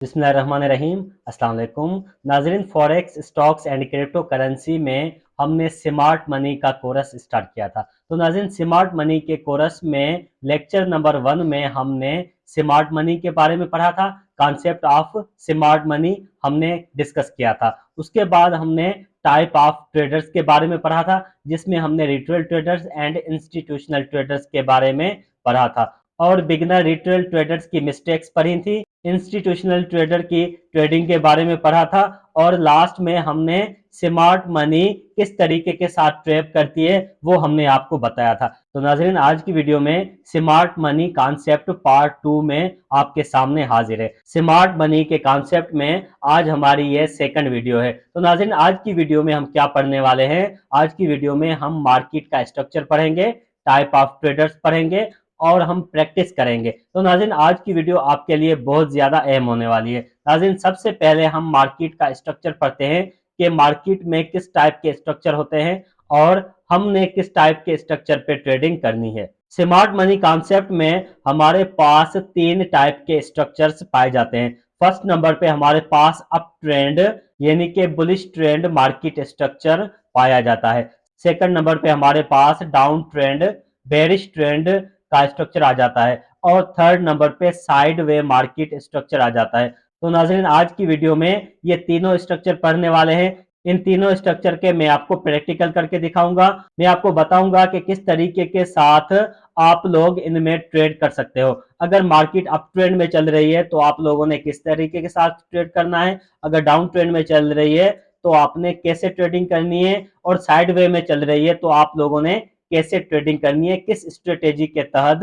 बिस्मिल्लाहिर्रहमानिर्रहीम। अस्सलाम वालेकुम नाज़रीन, forex stocks and crypto currency में हमने स्मार्ट मनी का कोर्स स्टार्ट किया था। तो नाज़रीन, स्मार्ट मनी के कोर्स में लेक्चर नंबर 1 में हमने स्मार्ट मनी के बारे में पढ़ा था। कॉन्सेप्ट ऑफ स्मार्ट मनी हमने डिस्कस किया था। उसके बाद हमने टाइप ऑफ ट्रेडर्स के बारे में पढ़ा था, जिसमें हमने retail traders and institutional traders के बारे में पढ़ा था। और बिगिनर रिटेल ट्रेडर्स की मिस्टेक्स पढ़ी थी, इंस्टीट्यूशनल ट्रेडर की ट्रेडिंग के बारे में पढ़ा था, और लास्ट में हमने स्मार्ट मनी किस तरीके के साथ ट्रेड करती है वो हमने आपको बताया था। तो नाजरीन, आज की वीडियो में स्मार्ट मनी कॉन्सेप्ट पार्ट 2 में आपके सामने हाजिर है। स्मार्ट मनी के कॉन्सेप्ट में आज हमारी ये सेकंड वीडियो है। तो नाजरीन, आज की वीडियो में हम क्या पढ़ने वाले हैं? आज की वीडियो में हम मार्केट का स्ट्रक्चर पढ़ेंगे, टाइप ऑफ ट्रेडर्स पढ़ेंगे, और हम प्रैक्टिस करेंगे। तो नाज़रीन, आज की वीडियो आपके लिए बहुत ज्यादा अहम होने वाली है। नाज़रीन, सबसे पहले हम मार्केट का स्ट्रक्चर पढ़ते हैं कि मार्केट में किस टाइप के स्ट्रक्चर होते हैं और हमने किस टाइप के स्ट्रक्चर पे ट्रेडिंग करनी है। स्मार्ट मनी कॉन्सेप्ट में हमारे पास 3 टाइप के स्ट्रक्चर्स पाए जाते हैं। फर्स्ट नंबर पे हमारे पास अप ट्रेंड यानी कि बुलिश ट्रेंड मार्केट स्ट्रक्चर पाया जाता है। सेकंड नंबर पे हमारे पास डाउन ट्रेंड बेरिश ट्रेंड का स्ट्रक्चर आ जाता है, और थर्ड नंबर पे साइड वे मार्केट स्ट्रक्चर आ जाता है। तो नाज़रीन, आज की वीडियो में ये तीनों स्ट्रक्चर पढ़ने वाले हैं। इन तीनों स्ट्रक्चर के मैं आपको प्रैक्टिकल करके दिखाऊंगा। मैं आपको बताऊंगा कि किस तरीके के साथ आप लोग इनमें ट्रेड कर सकते हो। अगर मार्केट अप ट्रेंड में चल रही है तो आप लोगों ने किस तरीके के साथ ट्रेड करना है, अगर डाउन ट्रेंड में चल रही है तो आपने कैसे ट्रेडिंग करनी है, और साइड वे में चल रही है तो आप लोगों ने कैसे ट्रेडिंग करनी है, किस स्ट्रेटेजी के तहत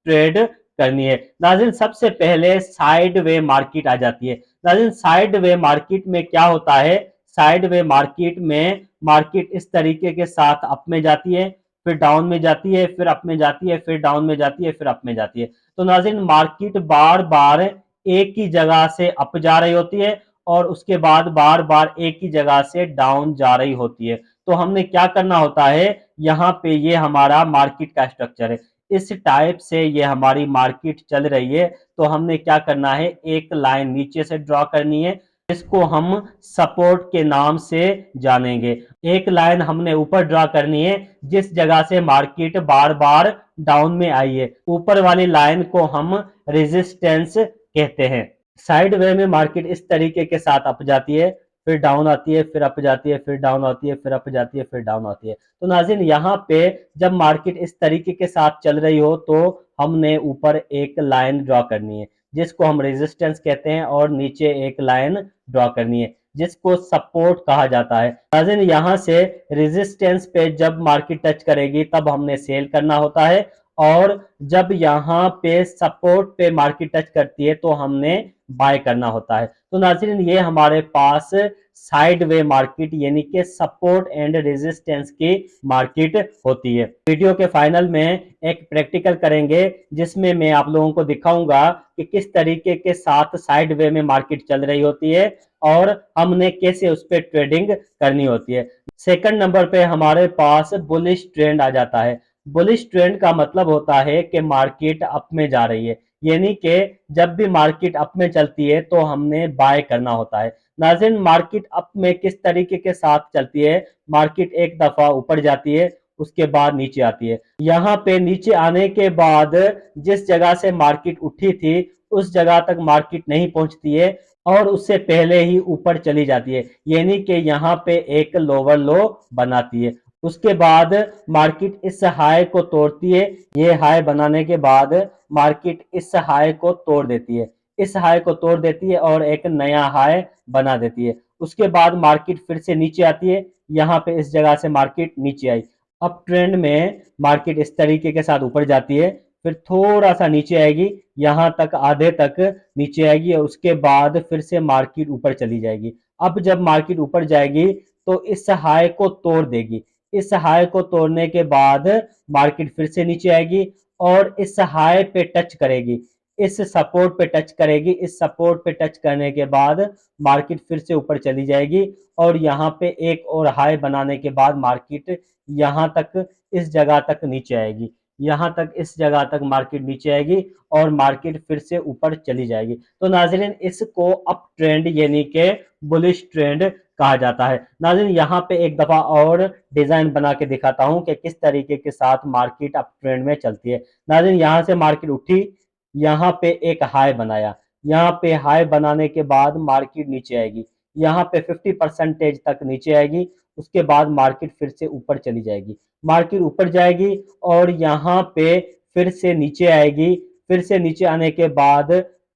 ट्रेड करनी है। नाज़रीन, सबसे पहले साइड वे मार्केट आ जाती है। नाज़रीन, साइड वे मार्केट में क्या होता है? साइड वे मार्केट में मार्केट इस तरीके के साथ अप में जाती है, फिर डाउन में जाती है, फिर अप में जाती है, फिर डाउन में जाती है, फिर अप में जाती है। तो नाज़रीन, मार्केट बार बार एक ही जगह से अप जा रही होती है और उसके बाद बार बार एक ही जगह से डाउन जा रही होती है। तो हमने क्या करना होता है? यहाँ पे ये हमारा मार्केट का स्ट्रक्चर है। इस टाइप से ये हमारी मार्केट चल रही है, तो हमने क्या करना है? एक लाइन नीचे से ड्रॉ करनी है, इसको हम सपोर्ट के नाम से जानेंगे। एक लाइन हमने ऊपर ड्रॉ करनी है जिस जगह से मार्केट बार बार डाउन में आई है, ऊपर वाली लाइन को हम रेजिस्टेंस कहते हैं। साइड वे में मार्केट इस तरीके के साथ अप जाती है, फिर डाउन आती है, फिर अप जाती है, फिर डाउन आती है, फिर अप जाती है, फिर डाउन आती है। तो नाज़रीन, यहाँ पे जब मार्केट इस तरीके के साथ चल रही हो तो हमने ऊपर एक लाइन ड्रॉ करनी है जिसको हम रेजिस्टेंस कहते हैं, और नीचे एक लाइन ड्रॉ करनी है जिसको सपोर्ट कहा जाता है। नाज़रीन, यहाँ से रेजिस्टेंस पे जब मार्केट टच करेगी तब हमने सेल करना होता है, और जब यहाँ पे सपोर्ट पे मार्केट टच करती है तो हमने बाय करना होता है। तो नाज़रीन, ये हमारे पास साइड वे मार्केट यानी कि सपोर्ट एंड रेजिस्टेंस की मार्केट होती है। वीडियो के फाइनल में एक प्रैक्टिकल करेंगे जिसमें मैं आप लोगों को दिखाऊंगा कि किस तरीके के साथ साइड वे में मार्केट चल रही होती है और हमने कैसे उस पर ट्रेडिंग करनी होती है। सेकंड नंबर पे हमारे पास बुलिश ट्रेंड आ जाता है। बुलिश ट्रेंड का मतलब होता है कि मार्केट अप में जा रही है, यानी कि जब भी मार्केट अप में चलती है तो हमने बाय करना होता है। नाज़रीन, मार्केट अप में किस तरीके के साथ चलती है? मार्केट एक दफा ऊपर जाती है, उसके बाद नीचे आती है। यहाँ पे नीचे आने के बाद जिस जगह से मार्केट उठी थी उस जगह तक मार्केट नहीं पहुंचती है और उससे पहले ही ऊपर चली जाती है, यानी कि यहाँ पे एक लोअर लो बनाती है। उसके बाद मार्केट इस हाई को तोड़ती है। ये हाई बनाने के बाद मार्केट इस हाई को तोड़ देती है, इस हाई को तोड़ देती है और एक नया हाई बना देती है। उसके बाद मार्केट फिर से नीचे आती है, यहाँ पे इस जगह से मार्केट नीचे आई। अप ट्रेंड में मार्केट इस तरीके के साथ ऊपर जाती है, फिर थोड़ा सा नीचे आएगी, यहाँ तक आधे तक नीचे आएगी, और उसके बाद फिर से मार्केट ऊपर चली जाएगी। अब जब मार्केट ऊपर जाएगी तो इस हाई को तोड़ देगी। इस हाई को तोड़ने के बाद मार्केट फिर से नीचे आएगी और इस हाई पे टच करेगी, इस सपोर्ट पे टच करेगी। इस सपोर्ट पे टच करने के बाद मार्केट फिर से ऊपर चली जाएगी और यहाँ पे एक और हाई बनाने के बाद मार्केट यहाँ तक इस जगह तक नीचे आएगी। यहाँ तक, इस जगह तक मार्केट नीचे आएगी और मार्केट फिर से ऊपर चली जाएगी। तो नाज़रीन इसको अप ट्रेंड यानी कि बुलिश ट्रेंड कहा जाता है। नाज़रीन यहाँ पे एक दफा और डिजाइन बना के दिखाता हूँ कि किस तरीके के साथ मार्केट अप ट्रेंड में चलती है। नाज़रीन यहाँ से मार्केट उठी, यहाँ पे एक हाई बनाया, यहाँ पे हाई बनाने के बाद मार्केट नीचे आएगी, यहाँ पे 50% तक नीचे आएगी, उसके बाद मार्केट फिर से ऊपर चली जाएगी, मार्केट ऊपर जाएगी और यहाँ पे फिर से नीचे आएगी, फिर से नीचे आने के बाद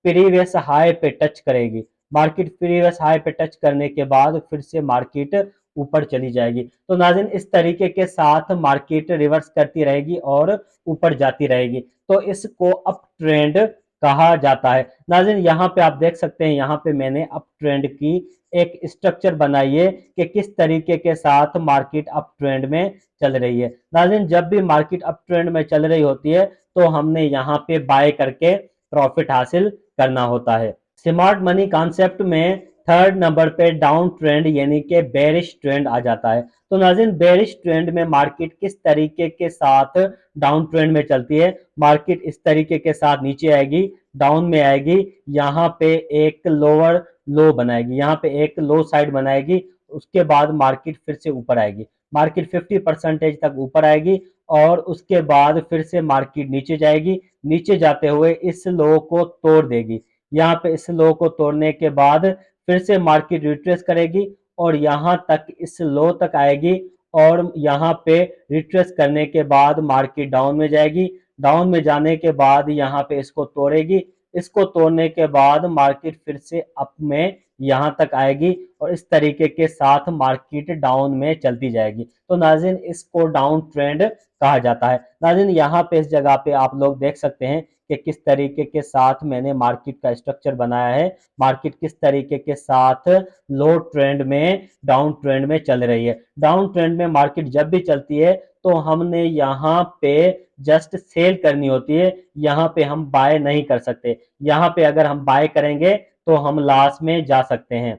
प्रीवियस हाई पे टच करेगी, मार्केट प्रीवियस हाई पे टच करने के बाद फिर से मार्केट ऊपर चली जाएगी। तो नाज़रीन इस तरीके के साथ मार्केट रिवर्स करती रहेगी और ऊपर जाती रहेगी, तो इसको अप ट्रेंड कहा जाता है। नाज़रीन यहाँ पे आप देख सकते हैं, यहाँ पे मैंने अप ट्रेंड की एक स्ट्रक्चर बनाई है कि किस तरीके के साथ मार्केट अप ट्रेंड में चल रही है। नाज़रीन जब भी मार्केट अप ट्रेंड में चल रही होती है तो हमने यहाँ पे बाय करके प्रॉफिट हासिल करना होता है। स्मार्ट मनी कॉन्सेप्ट में थर्ड नंबर पे डाउन ट्रेंड यानी कि बेरिश ट्रेंड आ जाता है। तो नाज़रीन बेरिश ट्रेंड में मार्केट किस तरीके के साथ डाउन ट्रेंड में चलती है, मार्केट इस तरीके के साथ नीचे आएगी, डाउन में आएगी, यहाँ पे एक लोअर लो बनाएगी, यहाँ पे एक लो साइड बनाएगी, उसके बाद मार्केट फिर से ऊपर आएगी, मार्केट 50% तक ऊपर आएगी और उसके बाद फिर से मार्केट नीचे जाएगी, नीचे जाते हुए इस लो को तोड़ देगी, यहाँ पे इस लो को तोड़ने के बाद फिर से मार्केट रिट्रेस करेगी और यहाँ तक इस लो तक आएगी और यहाँ पे रिट्रेस करने के बाद मार्केट डाउन में जाएगी, डाउन में जाने के बाद यहाँ पे इसको तोड़ेगी, इसको तोड़ने के बाद मार्केट फिर से अप में यहाँ तक आएगी और इस तरीके के साथ मार्केट डाउन में चलती जाएगी। तो नाज़रीन इसको डाउन ट्रेंड कहा जाता है। नाज़रीन यहाँ पे इस जगह पे आप लोग देख सकते हैं कि किस तरीके के साथ मैंने मार्केट का स्ट्रक्चर बनाया है, मार्केट किस तरीके के साथ लो ट्रेंड में डाउन ट्रेंड में चल रही है। डाउन ट्रेंड में मार्केट जब भी चलती है तो हमने यहाँ पे जस्ट सेल करनी होती है, यहाँ पे हम बाय नहीं कर सकते, यहाँ पे अगर हम बाय करेंगे तो हम लॉस में जा सकते हैं।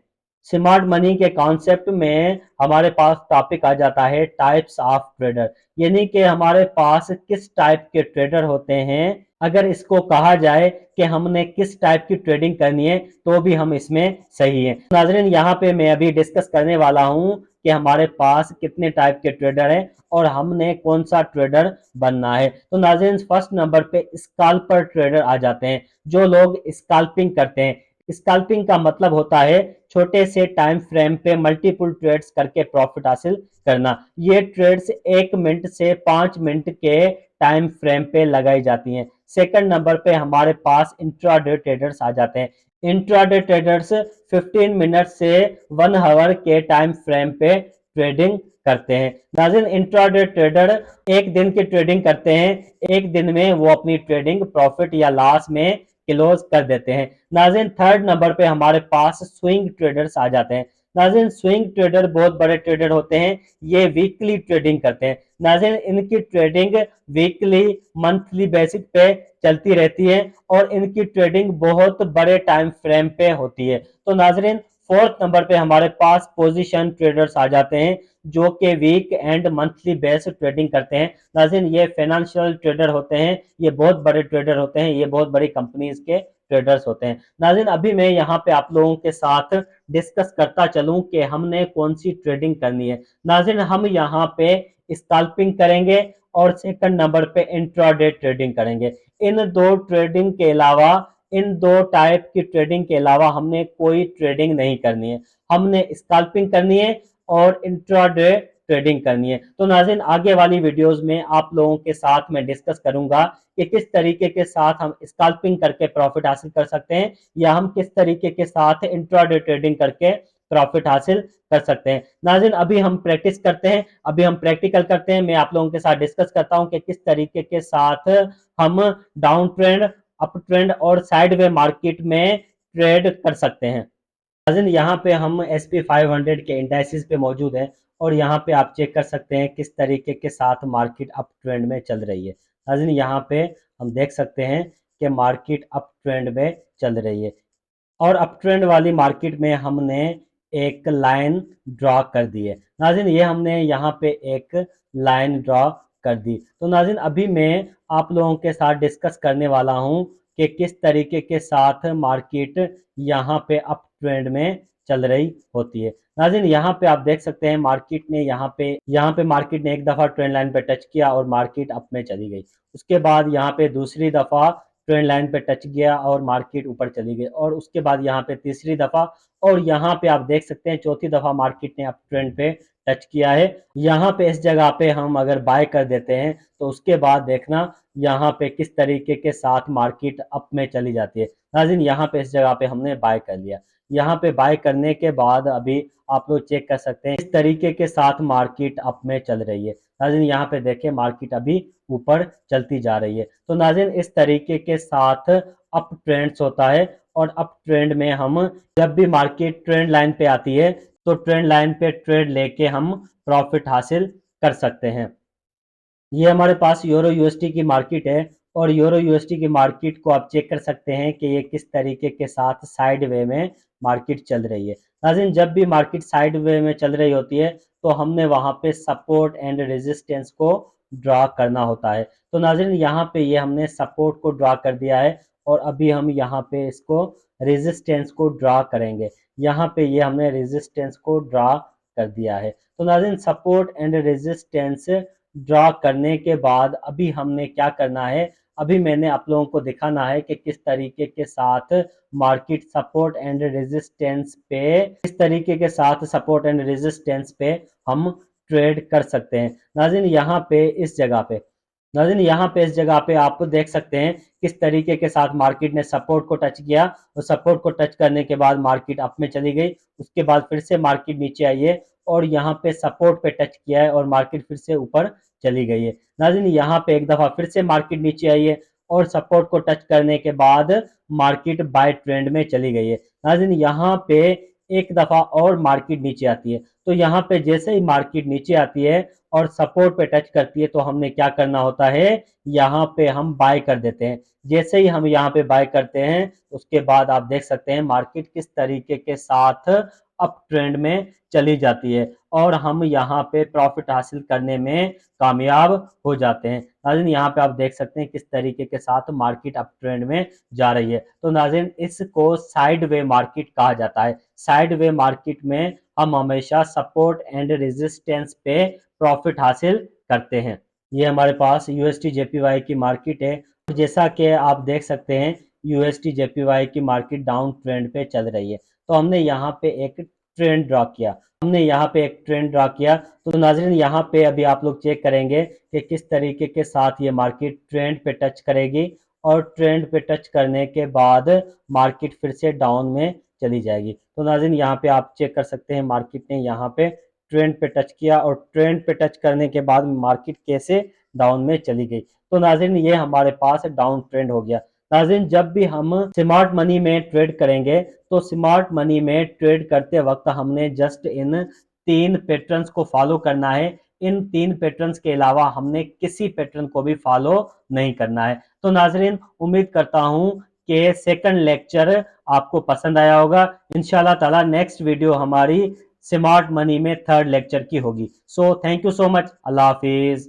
स्मार्ट मनी के कॉन्सेप्ट में हमारे पास टॉपिक आ जाता है टाइप्स ऑफ ट्रेडर, यानी कि हमारे पास किस टाइप के ट्रेडर होते हैं। अगर इसको कहा जाए कि हमने किस टाइप की ट्रेडिंग करनी है तो भी हम इसमें सही है। नाज़रीन यहाँ पे मैं अभी डिस्कस करने वाला हूँ कि हमारे पास कितने टाइप के ट्रेडर हैं और हमने कौन सा ट्रेडर बनना है। तो नाज़रीन फर्स्ट नंबर पे स्कैल्पर ट्रेडर आ जाते हैं, जो लोग स्कैल्पिंग करते हैं। स्कैल्पिंग का मतलब होता है छोटे से टाइम फ्रेम पे मल्टीपल ट्रेड्स करके प्रॉफिट हासिल करना। ये ट्रेड्स 1 मिनट से 5 मिनट के टाइम फ्रेम पे लगाई जाती हैं। सेकंड नंबर पे हमारे पास इंट्राडे ट्रेडर्स आ जाते हैं। इंट्राडे ट्रेडर्स 15 मिनट से 1 आवर के टाइम फ्रेम पे ट्रेडिंग करते हैं। नाज़रीन इंट्राडे ट्रेडर एक दिन की ट्रेडिंग करते हैं, एक दिन में वो अपनी ट्रेडिंग प्रॉफिट या लॉस में क्लोज कर देते हैं। नाज़रीन थर्ड नंबर पे हमारे पास स्विंग ट्रेडर्स आ जाते हैं। नाज़रीन स्विंग ट्रेडर बहुत बड़े ट्रेडर होते हैं, ये वीकली ट्रेडिंग करते हैं। नाज़रीन इनकी ट्रेडिंग वीकली मंथली बेसिस पे चलती रहती है और इनकी ट्रेडिंग बहुत बड़े टाइम फ्रेम पे होती है। तो नाज़रीन फोर्थ नंबर पे हमारे पास पोजीशन ट्रेडर्स आ जाते हैं, जो कि week and monthly base trading करते हैं। नाज़रीन ये फाइनेंशियल ट्रेडर होते हैं, ये बहुत बड़े ट्रेडर होते हैं, ये बहुत बड़ी कंपनीज के ट्रेडर्स होते हैं। नाज़रीन अभी मैं यहाँ पे आप लोगों के साथ डिस्कस करता चलूं कि हमने कौन सी ट्रेडिंग करनी है। नाज़रीन हम यहाँ पे स्कैल्पिंग करेंगे और सेकंड नंबर पे इंट्राडे ट्रेडिंग करेंगे। इन दो ट्रेडिंग के अलावा, इन दो टाइप की ट्रेडिंग के अलावा हमने कोई ट्रेडिंग नहीं करनी है। हमने स्कैल्पिंग करनी है और इंट्राडे ट्रेडिंग करनी है। तो नाज़रीन आगे वाली वीडियोस में आप लोगों के साथ मैं डिस्कस करूंगा कि किस तरीके के साथ हम स्कैल्पिंग करके प्रॉफिट हासिल कर सकते हैं या हम किस तरीके के साथ इंट्राडे ट्रेडिंग करके प्रॉफिट हासिल कर सकते हैं। नाज़रीन अभी हम प्रैक्टिस करते हैं, अभी हम प्रैक्टिकल करते हैं। मैं आप लोगों के साथ डिस्कस करता हूं कि किस तरीके के साथ हम डाउन ट्रेंड, अप ट्रेंड और साइडवे मार्केट में ट्रेड कर सकते हैं। नाज़रीन यहाँ पे हम SP 500 के इंडाइसिस पे मौजूद हैं और यहाँ पे आप चेक कर सकते हैं किस तरीके के साथ मार्केट अप ट्रेंड में चल रही है। नाज़रीन यहाँ पे हम देख सकते हैं कि मार्केट अप ट्रेंड में चल रही है और अप ट्रेंड वाली मार्केट में हमने एक लाइन ड्रॉ कर दी है। नाज़रीन ये हमने यहाँ पे एक लाइन ड्रॉ कर दी। तो नाज़रीन अभी मैं आप लोगों के साथ डिस्कस करने वाला हूं कि किस तरीके के साथ मार्केट यहाँ पे अप ट्रेंड में चल रही होती है। नाज़रीन यहाँ पे आप देख सकते हैं मार्केट ने यहाँ पे मार्केट ने एक दफ़ा ट्रेंड लाइन पे टच किया और मार्केट अप में चली गई। उसके बाद यहाँ पे दूसरी दफ़ा ट्रेंड लाइन पे टच किया और मार्केट ऊपर चली गई, और उसके बाद यहाँ पे तीसरी दफ़ा, और यहाँ पे आप देख सकते हैं चौथी दफ़ा मार्केट ने अप ट्रेंड पे टच किया है। यहाँ पे इस जगह पे हम अगर बाय कर देते हैं तो उसके बाद देखना यहाँ पे किस तरीके के साथ मार्केट अप में चली जाती है। नाज़रीन यहाँ पे इस जगह पे हमने बाय कर लिया। यहाँ पे बाय करने के बाद अभी आप लोग चेक कर सकते हैं इस तरीके के साथ मार्केट अप में चल रही है। नाज़रीन यहाँ पे देखें मार्केट अभी ऊपर चलती जा रही है। तो नाज़रीन इस तरीके के साथ अप ट्रेंड्स होता है, और अप ट्रेंड में हम जब भी मार्केट ट्रेंड लाइन पे आती है तो ट्रेंड लाइन पे ट्रेड लेके हम प्रॉफिट हासिल कर सकते हैं। ये हमारे पास यूरो यूएसडी की मार्केट है, और यूरो यूएसडी की मार्केट को आप चेक कर सकते हैं कि ये किस तरीके के साथ साइड वे में मार्केट चल रही है। नाज़रीन जब भी मार्केट साइड वे में चल रही होती है तो हमने वहां पे सपोर्ट एंड रेजिस्टेंस को ड्रा करना होता है। तो नाज़रीन यहाँ पे ये हमने सपोर्ट को ड्रा कर दिया है, और अभी हम यहाँ पे इसको रेजिस्टेंस को ड्रा करेंगे। यहाँ पे ये हमने रेजिस्टेंस को ड्रा कर दिया है। तो नाज़रीन सपोर्ट एंड रेजिस्टेंस ड्रा करने के बाद अभी हमने क्या करना है, अभी मैंने आप लोगों को दिखाना है कि किस तरीके के साथ मार्केट सपोर्ट एंड रेजिस्टेंस पे किस तरीके के साथ सपोर्ट एंड रेजिस्टेंस पे हम ट्रेड कर सकते हैं। नाज़रीन यहाँ पे इस जगह पे नाज़रीन यहाँ पे इस जगह पे आप देख सकते हैं किस तरीके के साथ मार्केट ने सपोर्ट को टच किया, और सपोर्ट को टच करने के बाद मार्केट अप में चली गई। उसके बाद फिर से मार्केट नीचे आई है और यहाँ पे सपोर्ट पे टच किया है और मार्केट फिर से ऊपर चली गई है। नाज़रीन यहाँ पे एक दफ़ा फिर से मार्केट नीचे आई है और सपोर्ट को टच करने के बाद मार्केट बाय ट्रेंड में चली गई है। नाज़रीन यहाँ पे एक दफ़ा और मार्केट नीचे आती है। तो यहाँ पे जैसे ही मार्केट नीचे आती है और सपोर्ट पे टच करती है तो हमने क्या करना होता है, यहाँ पे हम बाय कर देते हैं। जैसे ही हम यहाँ पे बाय करते हैं उसके बाद आप देख सकते हैं मार्केट किस तरीके के साथ अप ट्रेंड में चली जाती है, और हम यहाँ पे प्रॉफिट हासिल करने में कामयाब हो जाते हैं। नाज़रीन यहाँ पे आप देख सकते हैं किस तरीके के साथ मार्केट अप ट्रेंड में जा रही है। तो नाज़रीन इसको साइड वे मार्केट कहा जाता है। साइड वे मार्केट में हम हमेशा सपोर्ट एंड रेजिस्टेंस पे प्रॉफिट हासिल करते हैं। ये हमारे पास यूएसटी जेपीवाई की मार्केट है। जैसा कि आप देख सकते हैं यूएसटी जेपीवाई की मार्केट डाउन ट्रेंड पे चल रही है। तो हमने यहाँ पे एक ट्रेंड ड्रा किया तो नाज़रीन यहाँ पे अभी आप लोग चेक करेंगे कि किस तरीके के साथ ये मार्केट ट्रेंड पे टच करेगी, और ट्रेंड पे टच करने के बाद मार्केट फिर से डाउन में चली जाएगी। तो नाज़रीन यहाँ पे आप चेक कर सकते हैं मार्केट ने यहाँ पे ट्रेंड पे टच किया, और ट्रेंड पे टच करने के बाद मार्केट कैसे डाउन में चली गई। तो नाज़रीन ये हमारे पास डाउन ट्रेंड हो गया। नाज़रीन जब भी हम स्मार्ट मनी में ट्रेड करेंगे तो स्मार्ट मनी में ट्रेड करते वक्त हमने जस्ट इन 3 पैटर्न्स को फॉलो करना है। इन 3 पैटर्न्स के अलावा हमने किसी पैटर्न को भी फॉलो नहीं करना है। तो नाज़रीन उम्मीद करता हूँ कि सेकंड लेक्चर आपको पसंद आया होगा। इंशाल्लाह ताला नेक्स्ट वीडियो हमारी स्मार्ट मनी में थर्ड लेक्चर की होगी। So thank you so much. Allah Hafiz.